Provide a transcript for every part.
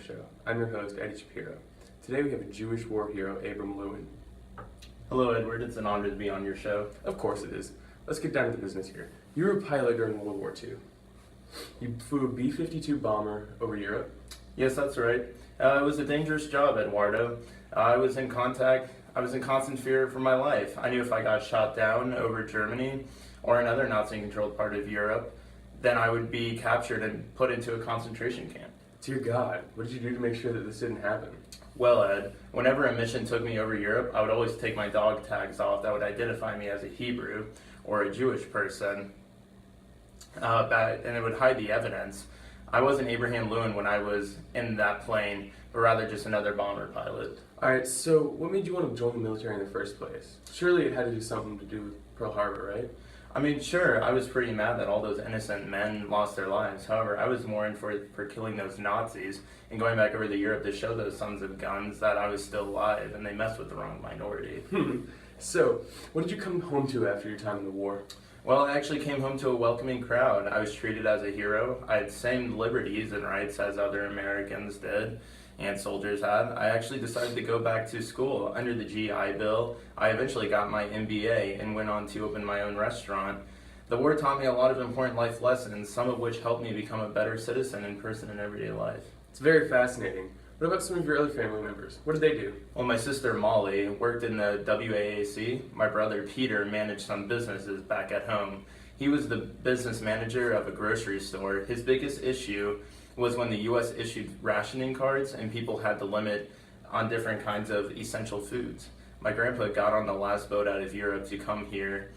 Show. I'm your host, Eddie Shapiro. Today we have a Jewish war hero, Abram Lewin. Hello, Edward. It's an honor to be on your show. Of course it is. Let's get down to the business here. You were a pilot during World War II. You flew a B-52 bomber over Europe. Yes, that's right. It was a dangerous job, Eduardo. I was in constant fear for my life. I knew if I got shot down over Germany or another Nazi-controlled part of Europe, then I would be captured and put into a concentration camp. Dear God, what did you do to make sure that this didn't happen? Well, Ed, whenever a mission took me over Europe, I would always take my dog tags off that would identify me as a Hebrew or a Jewish person, and it would hide the evidence. I wasn't Abraham Lewin when I was in that plane, but rather just another bomber pilot. Alright, so what made you want to join the military in the first place? Surely it had to do something to do with Pearl Harbor, right? I mean, sure, I was pretty mad that all those innocent men lost their lives. However, I was more in for killing those Nazis and going back over to Europe to show those sons of guns that I was still alive and they messed with the wrong minority. So, what did you come home to after your time in the war? Well, I actually came home to a welcoming crowd. I was treated as a hero. I had the same liberties and rights as other Americans did and soldiers had. I actually decided to go back to school under the GI Bill. I eventually got my MBA and went on to open my own restaurant. The war taught me a lot of important life lessons, some of which helped me become a better citizen and person in everyday life. It's very fascinating. What about some of your other family members? What did they do? Well, my sister Molly worked in the WAAC. My brother Peter managed some businesses back at home. He was the business manager of a grocery store. His biggest issue was when the U.S. issued rationing cards and people had to limit on different kinds of essential foods. My grandpa got on the last boat out of Europe to come here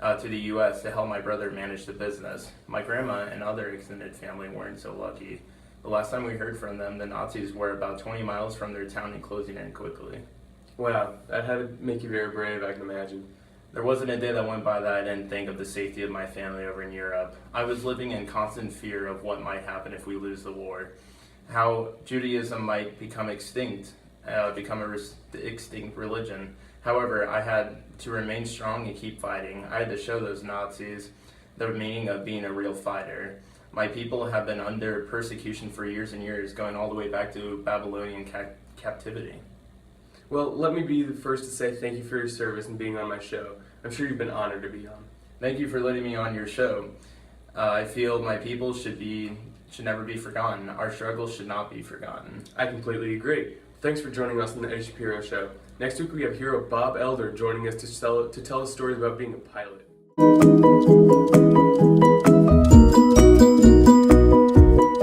to the U.S. to help my brother manage the business. My grandma and other extended family weren't so lucky. The last time we heard from them, the Nazis were about 20 miles from their town and closing in quickly. Wow, that had to make you very brave, I can imagine. There wasn't a day that went by that I didn't think of the safety of my family over in Europe. I was living in constant fear of what might happen if we lose the war, how Judaism might become extinct, become an extinct religion. However, I had to remain strong and keep fighting. I had to show those Nazis the meaning of being a real fighter. My people have been under persecution for years and years, going all the way back to Babylonian captivity. Well, let me be the first to say thank you for your service and being on my show. I'm sure you've been honored to be on. Thank you for letting me on your show. I feel my people should never be forgotten. Our struggles should not be forgotten. I completely agree. Thanks for joining us on the Eddie Shapiro Show. Next week we have hero Bob Elder joining us to tell us stories about being a pilot.